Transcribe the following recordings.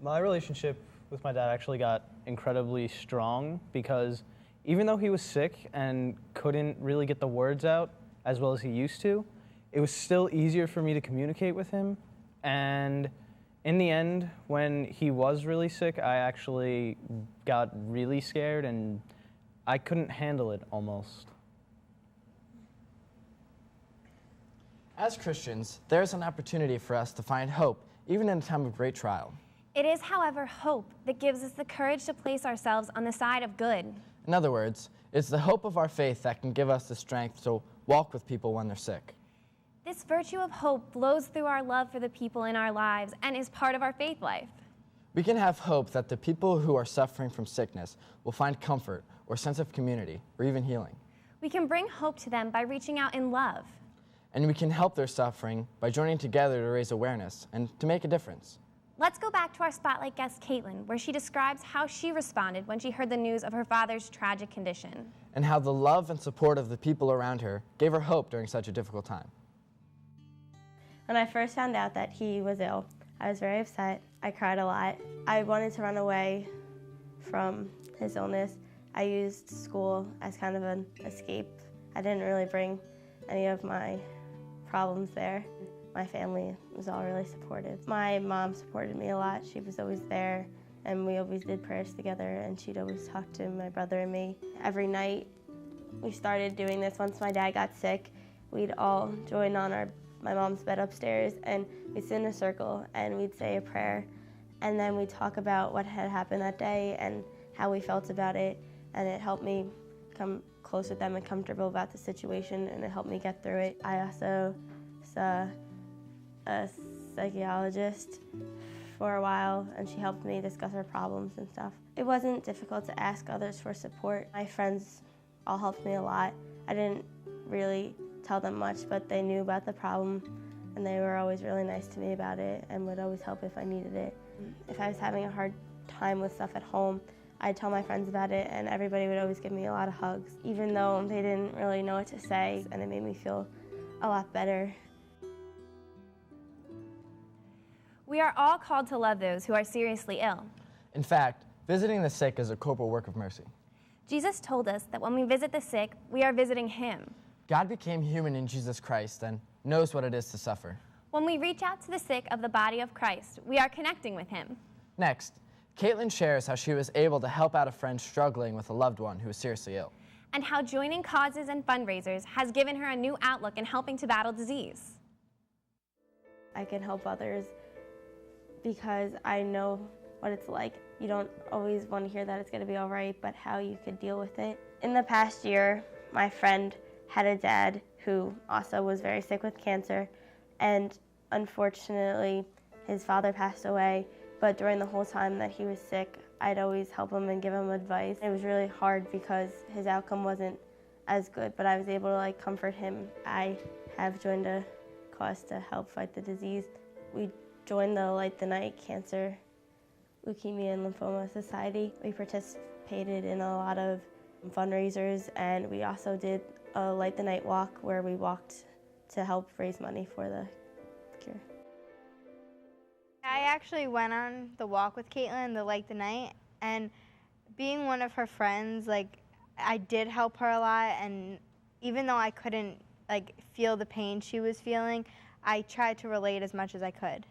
My relationship with my dad actually got incredibly strong because even though he was sick and couldn't really get the words out as well as he used to, it was still easier for me to communicate with him. And in the end, when he was really sick, I actually got really scared and I couldn't handle it almost. As Christians, there is an opportunity for us to find hope, even in a time of great trial. It is, however, hope that gives us the courage to place ourselves on the side of good. In other words, it's the hope of our faith that can give us the strength to walk with people when they're sick. This virtue of hope flows through our love for the people in our lives and is part of our faith life. We can have hope that the people who are suffering from sickness will find comfort or sense of community or even healing. We can bring hope to them by reaching out in love. And we can help their suffering by joining together to raise awareness and to make a difference. Let's go back to our spotlight guest, Caitlin, where she describes how she responded when she heard the news of her father's tragic condition. And how the love and support of the people around her gave her hope during such a difficult time. When I first found out that he was ill, I was very upset. I cried a lot. I wanted to run away from his illness. I used school as kind of an escape. I didn't really bring any of my problems there. My family was all really supportive. My mom supported me a lot. She was always there, and we always did prayers together, and she'd always talk to my brother and me. Every night we started doing this. Once my dad got sick, we'd all join on my mom's bed upstairs, and we'd sit in a circle and we'd say a prayer, and then we'd talk about what had happened that day and how we felt about it, and it helped me come close with them and comfortable about the situation, and it helped me get through it. I also saw a psychologist for a while, and she helped me discuss our problems and stuff. It wasn't difficult to ask others for support. My friends all helped me a lot. I didn't really tell them much, but they knew about the problem, and they were always really nice to me about it and would always help if I needed it. If I was having a hard time with stuff at home, I'd tell my friends about it, and everybody would always give me a lot of hugs, even though they didn't really know what to say, and it made me feel a lot better. We are all called to love those who are seriously ill. In fact, visiting the sick is a corporal work of mercy. Jesus told us that when we visit the sick, we are visiting him. God became human in Jesus Christ and knows what it is to suffer. When we reach out to the sick of the body of Christ, we are connecting with him. Next, Caitlin shares how she was able to help out a friend struggling with a loved one who was seriously ill. And how joining causes and fundraisers has given her a new outlook in helping to battle disease. I can help others because I know what it's like. You don't always want to hear that it's going to be all right, but how you could deal with it. In the past year, my friend had a dad who also was very sick with cancer, and unfortunately, his father passed away. But during the whole time that he was sick, I'd always help him and give him advice. It was really hard because his outcome wasn't as good, but I was able to comfort him. I have joined a cause to help fight the disease. We joined the Light the Night Cancer, Leukemia and Lymphoma Society. We participated in a lot of fundraisers, and we also did a Light the Night walk where we walked to help raise money for the cure. I actually went on the walk with Caitlin, the Light the Night, and being one of her friends, I did help her a lot, and even though I couldn't feel the pain she was feeling, I tried to relate as much as I could.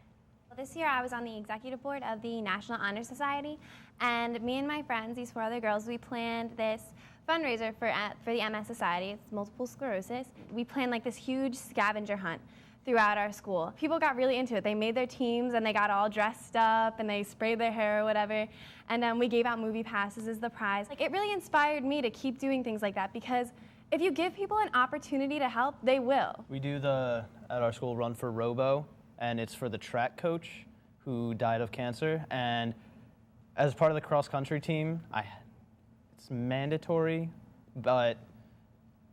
This year I was on the executive board of the National Honor Society, and me and my friends, these 4 other girls, we planned this fundraiser for the MS Society. It's multiple sclerosis. We planned this huge scavenger hunt throughout our school. People got really into it. They made their teams and they got all dressed up and they sprayed their hair or whatever, and we gave out movie passes as the prize. It really inspired me to keep doing things like that, because if you give people an opportunity to help, they will. We do at our school, Run for Robo, and it's for the track coach who died of cancer. And as part of the cross-country team, it's mandatory, but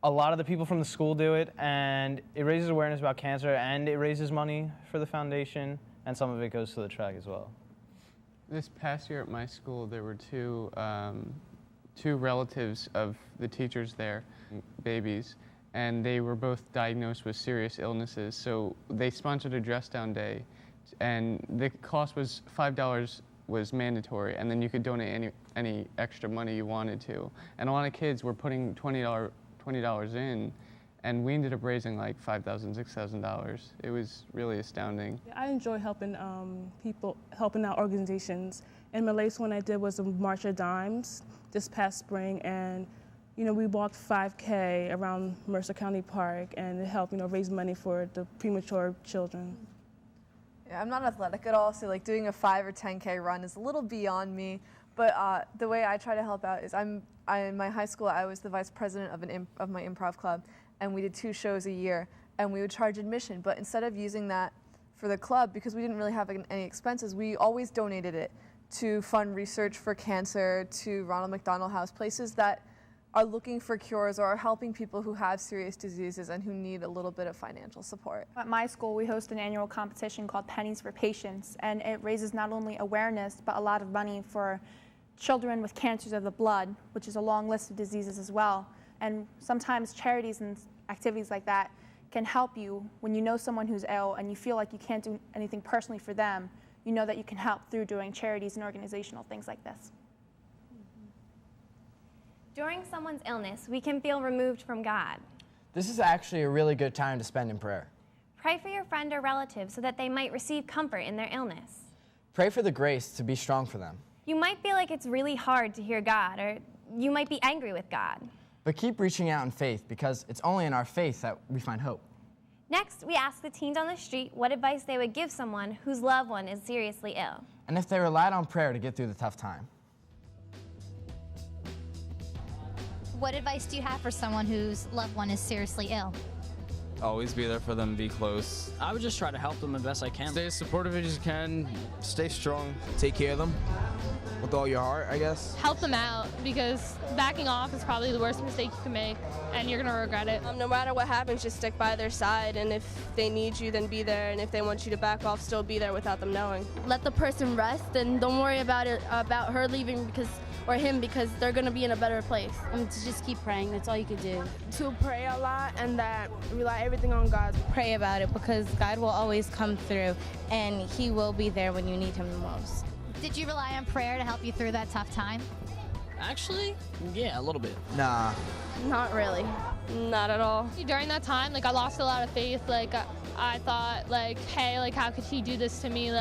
a lot of the people from the school do it, and it raises awareness about cancer, and it raises money for the foundation, and some of it goes to the track as well. This past year at my school, there were two relatives of the teachers there, babies, and they were both diagnosed with serious illnesses. So they sponsored a dress down day, and the cost was $5 was mandatory, and then you could donate any extra money you wanted to. And a lot of kids were putting $20 in, and we ended up raising like $5,000, $6,000. It was really astounding. I enjoy helping people, helping out organizations. And my latest one I did was a March of Dimes this past spring, and we walked 5K around Mercer County Park, and it helped raise money for the premature children. Yeah, I'm not athletic at all, so like doing a 5 or 10K run is a little beyond me. But the way I try to help out is in my high school, I was the vice president of my improv club, and we did 2 shows a year, and we would charge admission. But instead of using that for the club, because we didn't really have any expenses, we always donated it to fund research for cancer, to Ronald McDonald House, places that are looking for cures or are helping people who have serious diseases and who need a little bit of financial support. At my school, we host an annual competition called Pennies for Patients, and it raises not only awareness, but a lot of money for children with cancers of the blood, which is a long list of diseases as well. And sometimes charities and activities like that can help you when you know someone who's ill and you feel like you can't do anything personally for them. You know that you can help through doing charities and organizational things like this. During someone's illness, we can feel removed from God. This is actually a really good time to spend in prayer. Pray for your friend or relative so that they might receive comfort in their illness. Pray for the grace to be strong for them. You might feel like it's really hard to hear God, or you might be angry with God. But keep reaching out in faith, because it's only in our faith that we find hope. Next, we asked the teens on the street what advice they would give someone whose loved one is seriously ill. And if they relied on prayer to get through the tough time. What advice do you have for someone whose loved one is seriously ill? Always be there for them, be close. I would just try to help them the best I can. Stay as supportive as you can, stay strong. Take care of them with all your heart, I guess. Help them out, because backing off is probably the worst mistake you can make, and you're gonna regret it. No matter what happens, just stick by their side, and if they need you, then be there, and if they want you to back off, still be there without them knowing. Let the person rest, and don't worry about her leaving or him, because they're gonna be in a better place. To just keep praying, that's all you can do. To pray a lot and that rely everything on God. Pray about it, because God will always come through, and He will be there when you need Him the most. Did you rely on prayer to help you through that tough time? Actually, yeah, a little bit. Nah. Not really. Not at all. During that time, I lost a lot of faith. I thought, hey, how could He do this to me?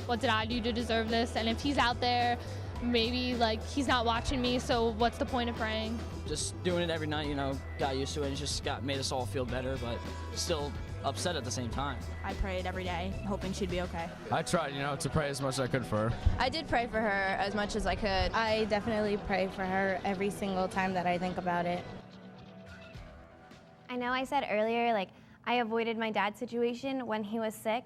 What did I do to deserve this? And if He's out there, maybe He's not watching me, so what's the point of praying? Just doing it every night, got used to it, and just made us all feel better, but still upset at the same time. I prayed every day, hoping she'd be okay. I tried, to pray as much as I could for her. I did pray for her as much as I could. I definitely pray for her every single time that I think about it. I know I said earlier, I avoided my dad's situation when he was sick,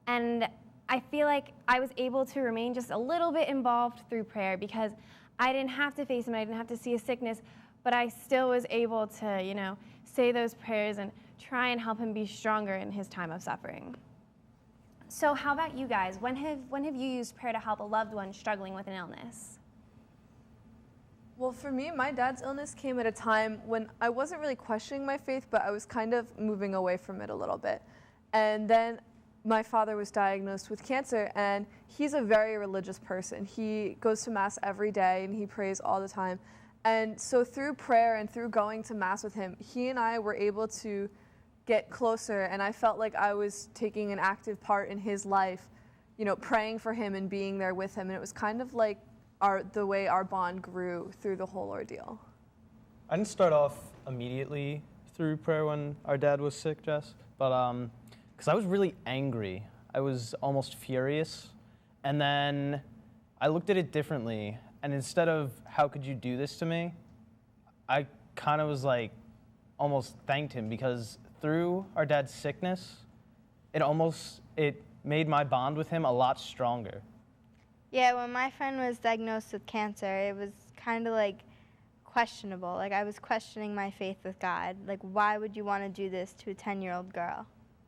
and I feel like I was able to remain just a little bit involved through prayer, because I didn't have to face him, I didn't have to see his sickness, but I still was able to, say those prayers and try and help him be stronger in his time of suffering. So how about you guys? When have you used prayer to help a loved one struggling with an illness? Well, for me, my dad's illness came at a time when I wasn't really questioning my faith, but I was kind of moving away from it a little bit. And then my father was diagnosed with cancer, and he's a very religious person. He goes to Mass every day, and he prays all the time. And so through prayer and through going to Mass with him, he and I were able to get closer, and I felt like I was taking an active part in his life, praying for him and being there with him. And it was kind of like the way our bond grew through the whole ordeal. I didn't start off immediately through prayer when our dad was sick, Jess, but because I was really angry. I was almost furious. And then I looked at it differently. And instead of, how could you do this to me? I kind of was almost thanked him, because through our dad's sickness, it made my bond with him a lot stronger. Yeah, when my friend was diagnosed with cancer, it was kind of questionable. I was questioning my faith with God. Why would you want to do this to a 10-year-old girl?